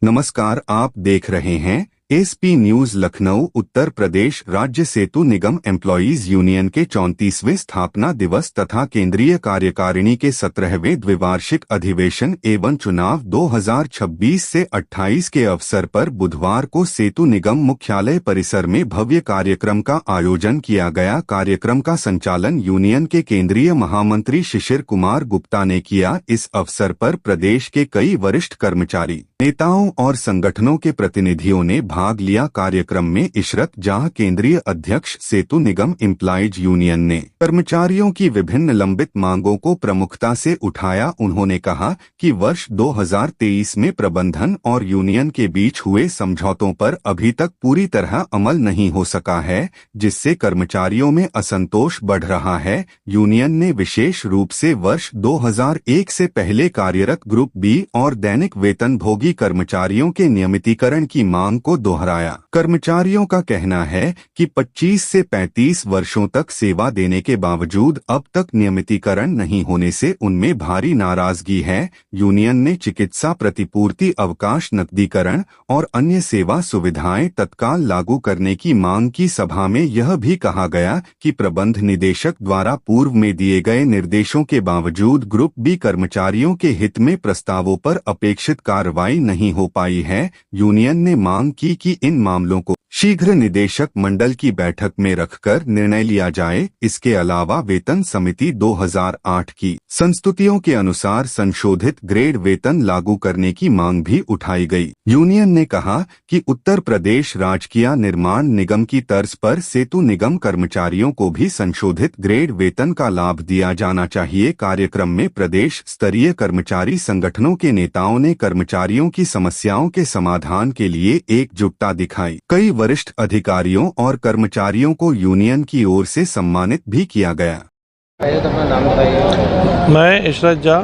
नमस्कार, आप देख रहे हैं एसपी न्यूज लखनऊ। उत्तर प्रदेश राज्य सेतु निगम एम्प्लॉईज यूनियन के 34वें स्थापना दिवस तथा केंद्रीय कार्यकारिणी के 17वें द्विवार्षिक अधिवेशन एवं चुनाव 2026 से 28 के अवसर पर बुधवार को सेतु निगम मुख्यालय परिसर में भव्य कार्यक्रम का आयोजन किया गया। कार्यक्रम का संचालन यूनियन के केंद्रीय महामंत्री शिशिर कुमार गुप्ता ने किया। इस अवसर पर प्रदेश के कई वरिष्ठ कर्मचारी, नेताओं और संगठनों के प्रतिनिधियों ने भाग लिया। कार्यक्रम में इशरत जहां केंद्रीय अध्यक्ष सेतु निगम एम्प्लॉईज यूनियन ने कर्मचारियों की विभिन्न लंबित मांगों को प्रमुखता से उठाया। उन्होंने कहा कि वर्ष 2023 में प्रबंधन और यूनियन के बीच हुए समझौतों पर अभी तक पूरी तरह अमल नहीं हो सका है, जिससे कर्मचारियों में असंतोष बढ़ रहा है। यूनियन ने विशेष रूप से वर्ष 2001 से पहले कार्यरत ग्रुप बी और दैनिक वेतनभोगी कर्मचारियों के नियमितीकरण की मांग को दोहराया। कर्मचारियों का कहना है कि 25 से 35 वर्षों तक सेवा देने के बावजूद अब तक नियमितीकरण नहीं होने से उनमें भारी नाराजगी है। यूनियन ने चिकित्सा प्रतिपूर्ति, अवकाश, नकदीकरण और अन्य सेवा सुविधाएं तत्काल लागू करने की मांग की। सभा में यह भी कहा गया कि प्रबंध निदेशक द्वारा पूर्व में दिए गए निर्देशों के बावजूद ग्रुप बी कर्मचारियों के हित में प्रस्तावों पर अपेक्षित कार्रवाई नहीं हो पाई है। यूनियन ने मांग की कि इन मामलों को शीघ्र निदेशक मंडल की बैठक में रखकर निर्णय लिया जाए। इसके अलावा वेतन समिति 2008 की संस्तुतियों के अनुसार संशोधित ग्रेड वेतन लागू करने की मांग भी उठाई गई। यूनियन ने कहा कि उत्तर प्रदेश राजकीय निर्माण निगम की तर्ज पर सेतु निगम कर्मचारियों को भी संशोधित ग्रेड वेतन का लाभ दिया जाना चाहिए। कार्यक्रम में प्रदेश स्तरीय कर्मचारी संगठनों के नेताओं ने कर्मचारियों की समस्याओं के समाधान के लिए एकजुटता दिखाई। कई वरिष्ठ अधिकारियों और कर्मचारियों को यूनियन की ओर से सम्मानित भी किया गया। मैं इशरत जा,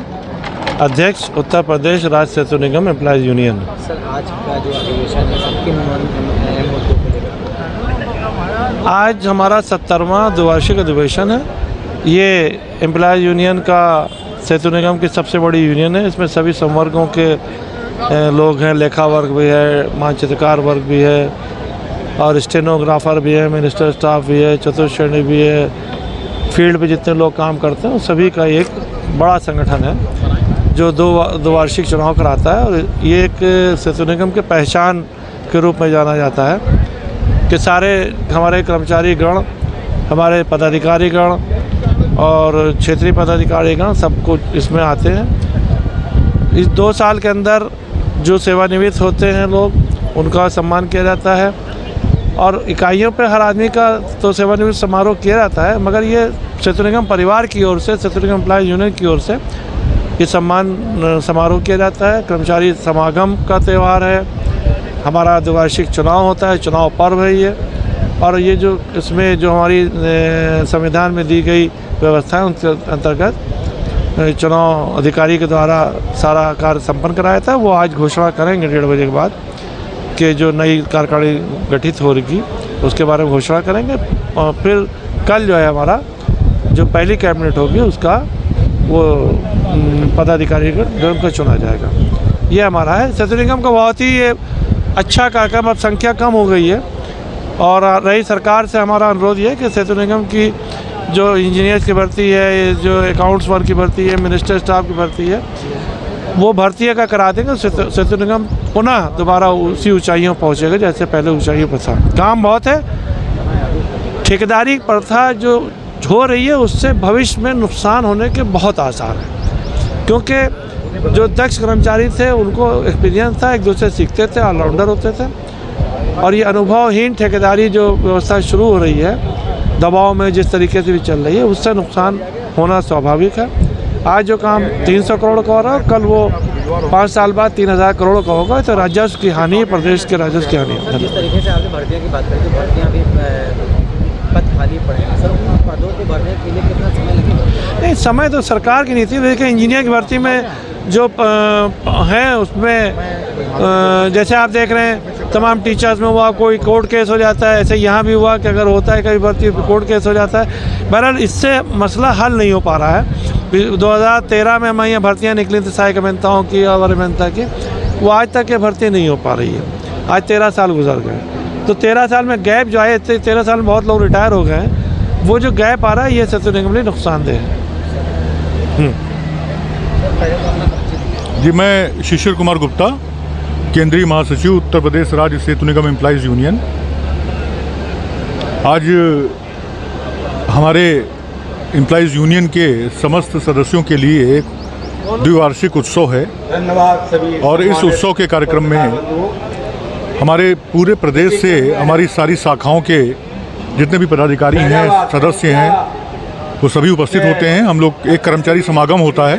अध्यक्ष उत्तर प्रदेश राज्य सेतु निगम एम्प्लॉईज यूनियन। सर, आज का जो अधिवेशन है किन अहम मुद्दों को लेकर? आज हमारा 70वां द्विवार्षिक अधिवेशन है। ये एम्प्लॉईज यूनियन का सेतु निगम की सबसे बड़ी यूनियन है। इसमें सभी संवर्गों के लोग हैं, लेखा वर्ग भी है, मानचित्रकार वर्ग भी है और स्टेनोग्राफर भी है, मिनिस्टर स्टाफ भी है, चतुर्थ श्रेणी भी है। फील्ड पे जितने लोग काम करते हैं सभी का एक बड़ा संगठन है जो दो वार्षिक चुनाव कराता है। और ये एक सेतु निगम के पहचान के रूप में जाना जाता है कि सारे हमारे कर्मचारी गण, हमारे पदाधिकारी गण और क्षेत्रीय पदाधिकारी गण सब कुछ इसमें आते हैं। इस 2 साल के अंदर जो सेवानिवृत्त होते हैं लोग, उनका सम्मान किया जाता है और इकाइयों पे हर आदमी का तो सेवानिवृत्ति समारोह किया जाता है, मगर ये सेतु निगम परिवार की ओर से, सेतु निगम एम्प्लॉईज यूनियन की ओर से ये सम्मान समारोह किया जाता है। कर्मचारी समागम का त्यौहार है। हमारा द्विवार्षिक चुनाव होता है, चुनाव पर्व है ये। और ये जो इसमें जो हमारी संविधान में दी गई व्यवस्था है उनके अंतर्गत चुनाव अधिकारी के द्वारा सारा कार्य संपन्न कराया था। वो आज घोषणा करेंगे 1:30 बजे के बाद कि जो नई कार्यकारिणी गठित होगी उसके बारे में घोषणा करेंगे। और फिर कल जो है हमारा जो पहली कैबिनेट होगी उसका वो पदाधिकारी का चुना जाएगा। ये हमारा है सेतु निगम का बहुत ही अच्छा कार्यक्रम। अब संख्या कम हो गई है और रही सरकार से हमारा अनुरोध ये है कि सेतु निगम की जो इंजीनियर्स की भर्ती है, जो अकाउंट्स वर्क की भर्ती है, मिनिस्टर स्टाफ की भर्ती है, वो भर्ती का करा देंगे। सेतु निगम पुनः दोबारा उसी ऊंचाइयों पहुंचेगा जैसे पहले ऊंचाइयों पर था। काम बहुत है। ठेकेदारी प्रथा जो हो रही है उससे भविष्य में नुकसान होने के बहुत आसार हैं, क्योंकि जो दक्ष कर्मचारी थे उनको एक्सपीरियंस था, एक दूसरे सीखते थे, ऑलराउंडर होते थे। और ये अनुभवहीन ठेकेदारी जो व्यवस्था शुरू हो रही है, दबाव में जिस तरीके से भी चल रही है, उससे नुकसान होना स्वाभाविक है। आज जो काम 300 करोड़ का हो रहा है, कल वो 5 साल बाद 3000 करोड़ का होगा। तो राजस्व की हानि है, प्रदेश के राजस्व की हानि है। जिस तरीके से आपने भर्तियों की बात करी, तो भर्तियाँ भी पद खाली पड़े हैं सर, उन पदों को भरने के लिए कितना समय लगेगा? नहीं, समय तो सरकार की नीति देखिए। इंजीनियर की भर्ती में जो है उसमें जैसे आप देख रहे हैं तमाम टीचर्स में हुआ कोई कोर्ट केस हो जाता है, ऐसे यहाँ भी हुआ कि अगर होता है कभी भर्ती कोर्ट केस हो जाता है। बहरहाल इससे मसला हल नहीं हो पा रहा है। 2013 में हमारे यहाँ भर्तियाँ निकली थी सहायक अभियंताओं की और अभियंता की, वो आज तक ये भर्ती नहीं हो पा रही है। आज 13 साल गुजर गए, तो 13 साल में गैप जो है, 13 साल में बहुत लोग रिटायर हो गए हैं। वो जो गैप आ रहा है ये सेतु निगम के लिए नुकसानदेह है। जी, मैं शिशिर कुमार गुप्ता, केंद्रीय महासचिव उत्तर प्रदेश राज्य सेतु निगम एम्प्लॉइज़ यूनियन। आज हमारे एम्प्लॉइज़ यूनियन के समस्त सदस्यों के लिए एक द्विवार्षिक उत्सव है और इस उत्सव के कार्यक्रम में हमारे पूरे प्रदेश से हमारी सारी शाखाओं के जितने भी पदाधिकारी हैं, सदस्य हैं, वो सभी उपस्थित होते हैं। हम लोग एक कर्मचारी समागम होता है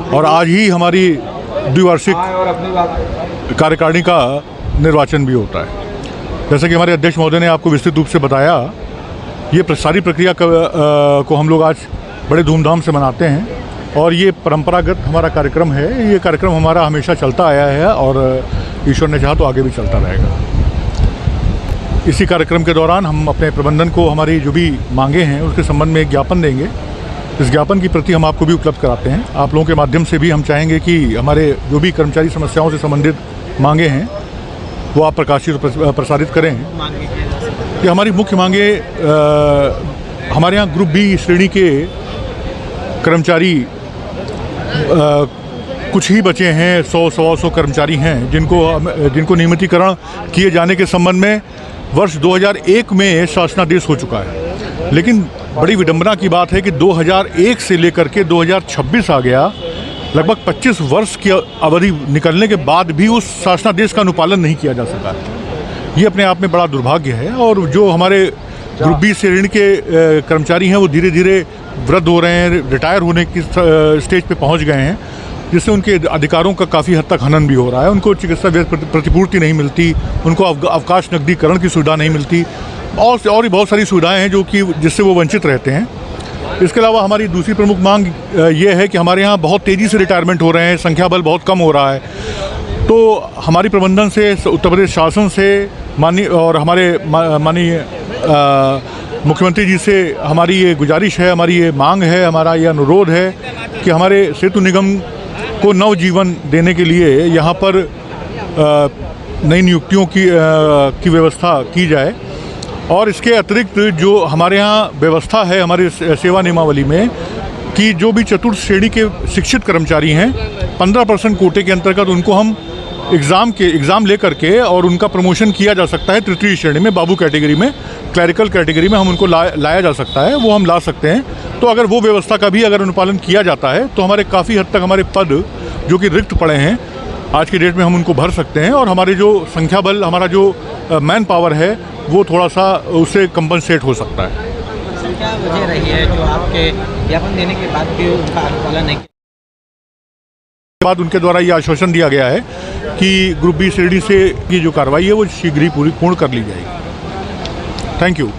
और आज ही हमारी द्विवार्षिक कार्यकारिणी का निर्वाचन भी होता है। जैसे कि हमारे अध्यक्ष महोदय ने आपको विस्तृत रूप से बताया, ये सारी प्रक्रिया को हम लोग आज बड़े धूमधाम से मनाते हैं और ये परंपरागत हमारा कार्यक्रम है। ये कार्यक्रम हमारा हमेशा चलता आया है और ईश्वर ने चाहा तो आगे भी चलता रहेगा। इसी कार्यक्रम के दौरान हम अपने प्रबंधन को हमारी जो भी मांगे हैं उसके संबंध में एक ज्ञापन देंगे। इस ज्ञापन की प्रति हम आपको भी उपलब्ध कराते हैं। आप लोगों के माध्यम से भी हम चाहेंगे कि हमारे जो भी कर्मचारी समस्याओं से संबंधित मांगे हैं वो आप प्रकाशित प्रसारित करें। कि हमारी मुख्य मांगे, हमारे यहाँ ग्रुप बी श्रेणी के कर्मचारी कुछ ही बचे हैं, 100-125 कर्मचारी हैं जिनको नियमितीकरण किए जाने के संबंध में वर्ष 2001 में शासनादेश हो चुका है। लेकिन बड़ी विडंबना की बात है कि 2001 से लेकर के 2026 आ गया, लगभग 25 वर्ष की अवधि निकलने के बाद भी उस शासनादेश का अनुपालन नहीं किया जा सका। ये अपने आप में बड़ा दुर्भाग्य है। और जो हमारे ग्रुप बी श्रेणी के कर्मचारी हैं वो धीरे धीरे वृद्ध हो रहे हैं, रिटायर होने की स्टेज पे पहुंच गए हैं, जिससे उनके अधिकारों का काफ़ी हद तक हनन भी हो रहा है। उनको चिकित्सा प्रतिपूर्ति नहीं मिलती, उनको अवकाश नकदीकरण की सुविधा नहीं मिलती और भी बहुत सारी सुविधाएं हैं जो कि जिससे वो वंचित रहते हैं। इसके अलावा हमारी दूसरी प्रमुख मांग ये है कि हमारे यहाँ बहुत तेज़ी से रिटायरमेंट हो रहे हैं, संख्या बल बहुत कम हो रहा है। तो हमारी प्रबंधन से, उत्तर प्रदेश शासन से माननीय मुख्यमंत्री जी से हमारी ये गुजारिश है, हमारी ये मांग है, हमारा ये अनुरोध है कि हमारे सेतु निगम को नवजीवन देने के लिए यहाँ पर नई नियुक्तियों की व्यवस्था की जाए। और इसके अतिरिक्त जो हमारे यहाँ व्यवस्था है हमारी सेवा नियमावली में कि जो भी चतुर्थ श्रेणी के शिक्षित कर्मचारी हैं, 15% कोटे के अंतर्गत उनको हम एग्ज़ाम ले करके और उनका प्रमोशन किया जा सकता है। तृतीय श्रेणी में, बाबू कैटेगरी में, क्लरिकल कैटेगरी में हम उनको लाया जा सकता है, वो हम ला सकते हैं। तो अगर वो व्यवस्था का भी अगर अनुपालन किया जाता है तो हमारे काफ़ी हद तक हमारे पद जो कि रिक्त पड़े हैं आज की डेट में हम उनको भर सकते हैं और हमारे जो संख्या बल, हमारा जो मैन पावर है वो थोड़ा सा उससे कंपनसेट हो सकता है। क्या वजह रही है जो आपके ज्ञापन देने के बाद भी उनका अनुपालन नहीं? बाद उनके द्वारा ये आश्वासन दिया गया है कि ग्रुप बी श्रेणी से की जो कार्रवाई है वो शीघ्र ही पूर्ण कर ली जाएगी। Thank you.